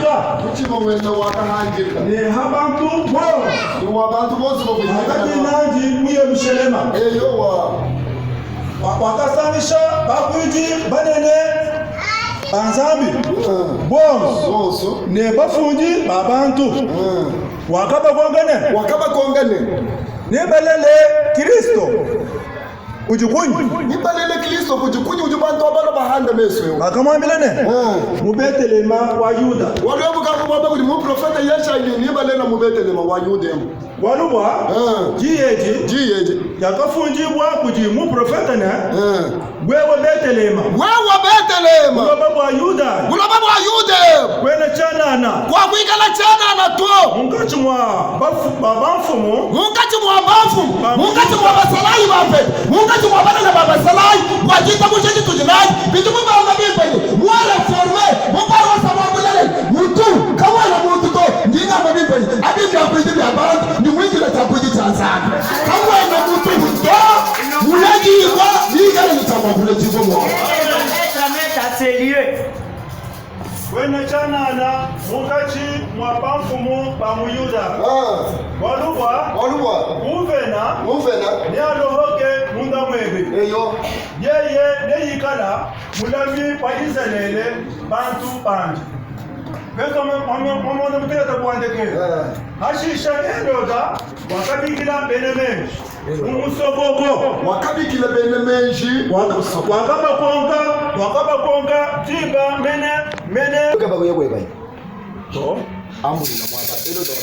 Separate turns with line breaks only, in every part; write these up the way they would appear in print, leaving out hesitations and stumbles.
handika
Kuchimo wena wakahandika.
ni habantu bo
Ni wabantu bose bokuhandika.
akati nanji muye mshelema
Eyo
wakasanisha bakuji banene banzambi bonso
Bonso.
ne bafunji babantu wakaba kongene
Wakaba kongane.
ne balele Kristo ujukunyi
Nibalele Kristo kujukunyi ujubantu abana bahanda meso yo.
bakamwambilene mubetelema wa Yuda
Waliyo bukavu baba kuli mu profeta Yesha nibalele mu Betelema wa Yudemu.
walubwa jiyeji
Jiyeje.
yakafunjibwa kuji mu profeta ne gwewe betelema
Wewe Betelema.
baba bwa Yuda
Bulaba bwa Yudemu.
kwena chanana
Kwa kuikala chana na to.
munkati mwa babamfumu
Mungati mwa bafu. Mungati mwa basalayi bape. Mungati mwa bana baba salayi. Wajita mujeji tujinai. Bitu mbanga bipeni. Mwala forme. Mbara wa sababu lele. Mutu. Kawala mutu to. Ndinga mabipeni. Abibya kuiti bya bantu. Ni mwingi na tabuji chanzana. Kawala mutu. To. Mulaji kwa. Nigale nitamwakule jibo mwa.
kwena chanana munkati mwa bamfumu ba muyuda walubwa
Waluwa.
uvena
Muvena.
ni alohoke munda mwebe
Eyo.
yeye neyikala mulami pa Israele bantu banje beto momona muteta kuandekela hashisha eroda wakabikila beneme umusoboko
Wakabikile bene menji.
wakabakonga tiba mene
Kaba kuyekwe
to
Amuri na mwaba. Elo do.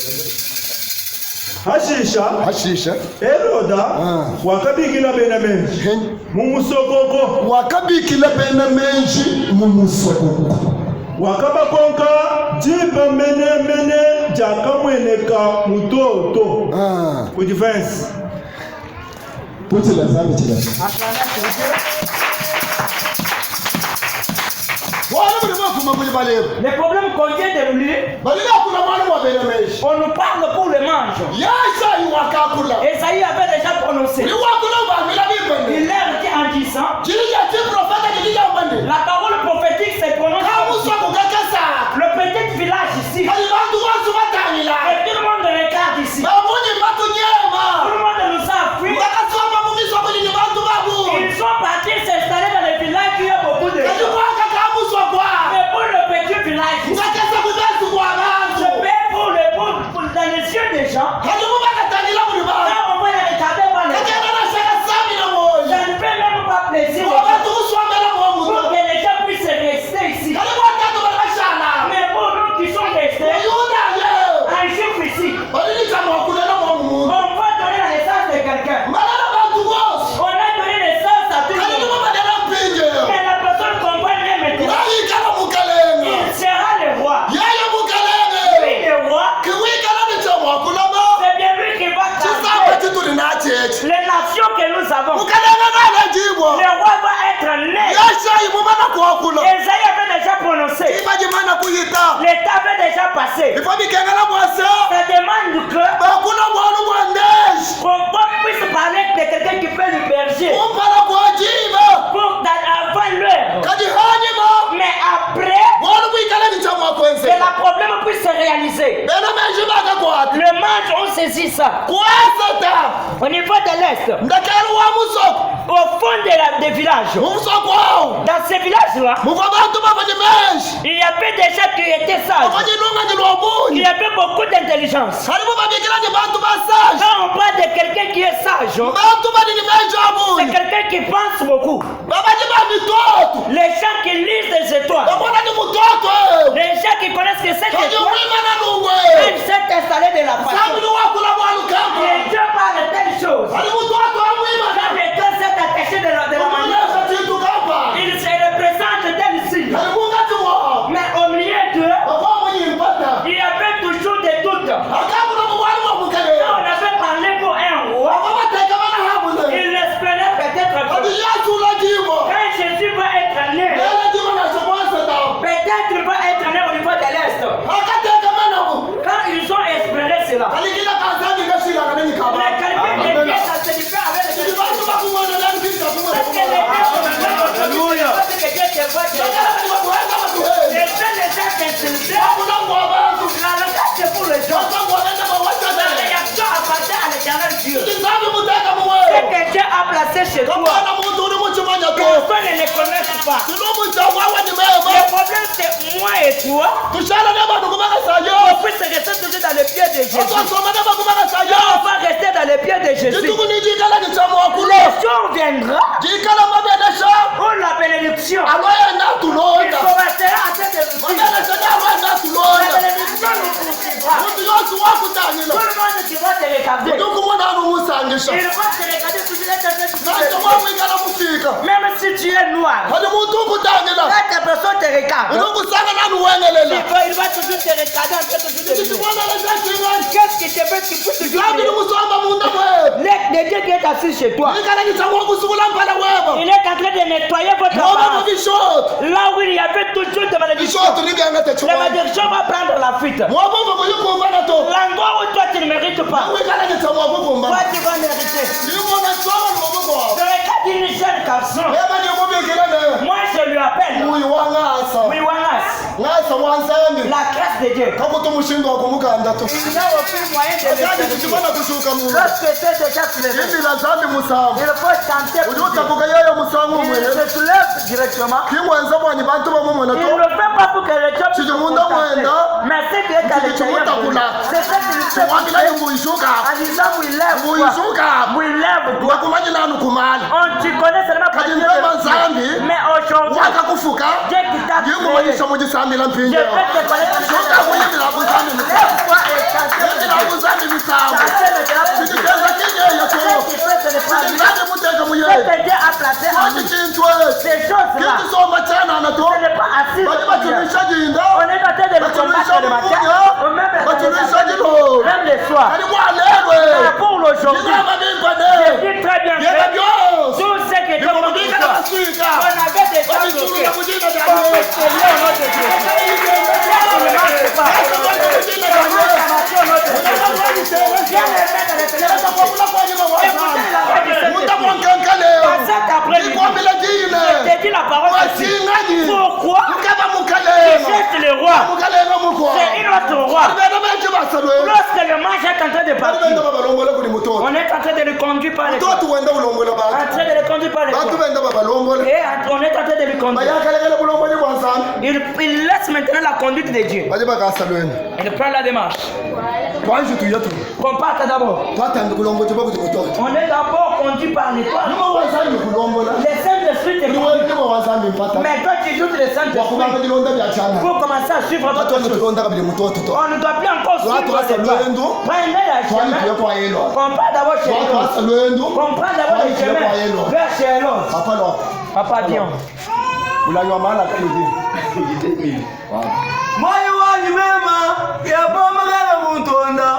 hashisha
Hashisha.
eroda wakabikila beneme mumusokoko
Wakabikile bene menji mumusoko.
wakabakonga tiba mene jakamweneka mutoto ku defense
Puti la zambi chila. Wala mwana mwa kuma balero.
Le problème qu'on vient d'énumérer,
Balila kuna mwana mwa bene menji.
on nous parle pour le mange.
Yasha iwakakula.
Esaïe avait déjà prononcé.
Iwakula ba bila bibende.
Il leur dit en disant,
Jilija ti profeta jilija mbande.
la parole prophétique se prononce.
Kamusa kukakasa.
Le petit village ici.
Kali bantu wasu batangila.
Et tout le monde regarde ici.
Babuni batu nyema.
Tout le monde nous a fui.
Wakasoma mumiso kuli ni bantu babu.
Ils sont partis s'installer dans les villages qui ont beaucoup de
Kali
gens.
waka kamusa kwa.
Mais pour le petit village,
Ngakesa kubesu kwa bantu.
je paie pour dans les yeux des gens.
Kali mubakatangila kuli bantu.
Quand on va les regarder par les gens,
Kakena na shaka sami na moyo.
ça ne fait même pas plaisir aux gens.
Wabatu kuswamela mwa
Pour
muto.
que les gens puissent rester ici.
Kali watatu balakashana.
Mais pour nous qui sont restés,
Yuda ye.
un chiffre ici,
Balini kama wakulala mwa muto.
on va donner la naissance de quelqu'un.
Malala bantu wose.
On a donné naissance à tout le
Kali
monde.
mubadala mpinje.
Mais la personne comprend rien maintenant.
Nayikala mukalenga.
Il sera le roi.
Yeye mukalenge.
Lui, le roi,
Kiwikala ni cha wakulama.
c'est bien lui qui va
Chisamba
casser
chitu linachechi.
les nations que nous avons.
Mukalenga ngala jibwa.
Le roi va être né.
Yasha imumana kuwakula.
Esaïe avait déjà prononcé.
Imajimana kuyita.
L'état avait déjà passé.
Ifo bikengala mwasa.
Ça demande que
Bakuna mwana mwandeshi.
qu'on puisse parler de quelqu'un qui peut le berger.
Umpala kwa jiba.
Avant l'heure.
Kadi hanyima.
Mais après,
Mwana mwikala ni cha mwakwense.
que la problème puisse se réaliser.
Bena menjiba kakwati.
Le manche, on saisit ça.
Kwasata.
Au niveau de l'Est,
Ndakelu wa musoko.
au fond des villages,
Musoko wao.
dans ces villages-là,
Muva bantu bafanye meshi.
il y avait des gens qui étaient sages.
Bafanye lunga ni
Il
lwabunyi.
y avait beaucoup d'intelligence.
Harimu babikila ni bantu basashi.
Quand on parle de quelqu'un qui est sage,
Bantu bali ni menji
c'est
abunyi.
quelqu'un qui pense beaucoup.
Babaji ba mitoto.
Les gens qui lisent des étoiles,
Babona ni mutoto.
les gens qui connaissent que c'est
Kadi
étoile,
wima na lungwe.
ils s'est installé de la façon.
Sabi ni wakula mwalu kampa.
Et Dieu parle de telles choses.
Harimu mutoto wa mwima.
Quand Dieu s'est attaché de la manière,
Kumuleza chitu kampa.
il se représente tel signe.
Harimu ngati wao.
Mais au milieu d'eux,
Baba mwenye mpata.
il y avait toujours des doutes.
Akamu na mwali wa mukele.
Quand on avait parlé pour un roi,
Baba teka bana habule.
il espérait peut-être
Kadi
que
yasu la jibo.
quand Jésus va être né,
Lele jibo na chomwasa ta.
peut-être il va être né au niveau de l'Est.
Akate
gens ne les connaissent pas.
Tinomujawawanimema.
Le problème c'est moi et toi.
Tushana nebantu
On
kubakasayo.
puisse rester toujours dans les pieds de Jésus.
Otwasoma nebantu
On
kubakasayo.
va rester dans les pieds de Jésus.
Jitukunijikala kichamuwakulo.
Le jour viendra
Jikala mabenesha.
où la bénédiction
Aloyena
il
tulonda.
commencera à tête de vie.
Mabenesha aloyena
La
tulonda.
bénédiction nous poursuivra.
Muntu yose
Tout
wakutangila.
le monde qui va te regarder.
Muntu kumona anumusangisa.
Il va te regarder toujours être
Nacho wamwikala mufika.
même si tu es noir.
Hadi muntu ukutangila.
Quand ta personne te regarde,
Unokusanga nanuwengelela.
il va toujours te regarder en train de toujours te dire,
Chikibonela chachingani.
qu'est-ce que tu peux, tu peux toujours
Jwabi
dire.
nimusamba munda wewe.
Le Dieu qui est assis chez toi,
Ikala kichamuwa kusukula mpala wewe.
il est en train de nettoyer votre
Ngoba
apparence.
mubishoti.
Là où il y avait toujours de malédiction,
Bishoti niganga
la
techuwa.
malédiction va prendre la fuite.
Mwabongo kuyikumbana to.
L'endroit où toi tu ne mérites pas,
Wikala kichamuwa
toi
kukumbana.
tu vas mériter.
Ndimona tsoma nomoboko.
Je regarde une jeune garçon.
Eba ndikubikila ne.
Moi je lui appelle
Uyu wangasa.
Wiwangas,
Ngasa wanzambi.
la grâce de Dieu.
Kakuti umushinga wakumukanda to.
Il n'y a aucun moyen de le
Kandi
servir.
kichibona kushuka mu.
Lorsque tu es déjà soulevé,
Indila zambi musamu.
il faut tenter pour
Ujuta
Dieu.
kukayeyo musamu
Il
mwene.
se soulève directement.
Kingwenza bwanyi bantu bamumona
Il
to.
ne le fait pas pour que les gens puissent
Chijimunda
contacter.
mwenda.
Mais ce qui est à l'intérieur de lui, c'est ce qu'il fait pour
Wangila
Dieu.
yunguyishuka.
En disant, oui, lève-toi.
Nguyishuka.
Oui, lève-toi.
Wakumanyi nanu kumali.
Tu connais seulement pas
Kadi
Dieu.
ndeba zambi.
Mais aujourd'hui,
Wakakufuka.
Dieu qui t'a créé,
Ngingumanyisha mugisambila
je
mpinje.
vais te connaître.
Shuka kuyimila kuzambi musamu.
Lève-toi et chante.
Yimila kuzambi musamu.
Chante maintenant pour Dieu.
Sikiteza kinyeyo to.
Ce qui fait, ce n'est pas lui.
Sikiteza muteka
Ce
muye.
que Dieu a placé en
Kwani
nous.
kintu esi.
Ces choses-là,
Kintu soma cyane anato.
ce n'est pas assis
Bali
sur Dieu.
batumisha jinda.
On est en train de le combattre le matin, ou même
Batumisha jilo.
même le soir.
Kali kwalewe.
Mais pour aujourd'hui,
Jinama binkwane.
je dis très bien
Yeba
que
byose.
tout ce qui est comme
Bikomubika
toi,
n'abaswika.
on avait des temps
Babitulula
bloqués.
kujina
On
danye.
peut se lier au nom de Jésus. Ça ne marche pas. Comment ça marche au nom de Jésus? Viens le mettre à l'intérieur de ton corps. Écoutez la voix du Saint-Esprit. Par cet après-midi, je te dis la parole de Dieu. Pourquoi tu cherches le roi? C'est une autre roi. Lorsque le mage est en train de partir, on est en train de le conduire par les corps. En train de le conduire par les corps. Et on est en train de le conduire. Il laisse maintenant la conduite de Dieu. Il prend la démarche. Qu'on parte d'abord. On est d'abord conduit par l'étoile. Les Saint-Esprit te conduisent. Mais toi tu doutes les Saint-Esprit. Pour commencer à suivre votre chose. On ne doit plus encore suivre l'étoile. Prenez la chemin. On part d'abord chez l'autre. On prend d'abord le chemin vers chez l'autre. Papa, viens.
Moyo wanyu mema yapomagala muntonda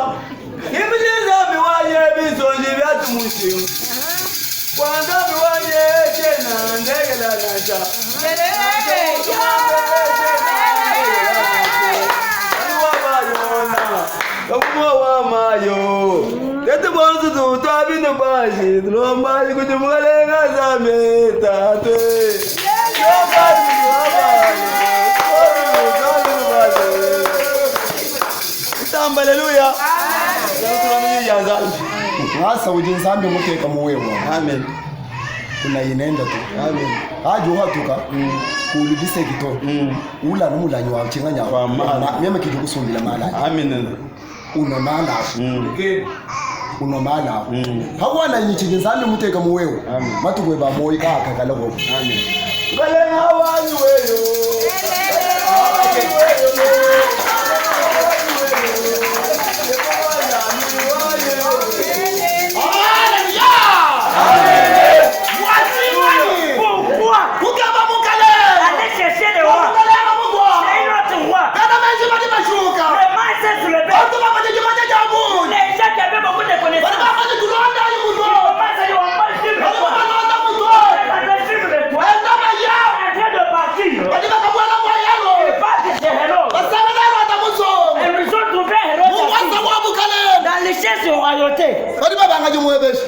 imiziza miwanye bisonji byatumusimu kwanza miwanye tena ndegela nacha wa mayo tete bonzo tutabi no bashi lomba kujimugalenga zame tate Haleluya.
Ngasa ujinzambi muteka muwewa.
Amen.
Kuna inenda tu.
Amen.
Hajo hatuka. Kuludise kito. Ula numulanyi wa chinganya.
Wa mala.
Meme kitu kusumbila mala.
Amen.
Unomala. Unomala. Hawana yichizambi muteka muwewa.
Amen.
Matukwe ba moyi kaka kalabo.
Amen. Galenga wanyu weyo.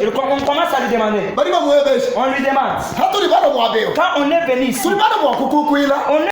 On commence à lui demander. On lui demande. Quand on est venu ici, on est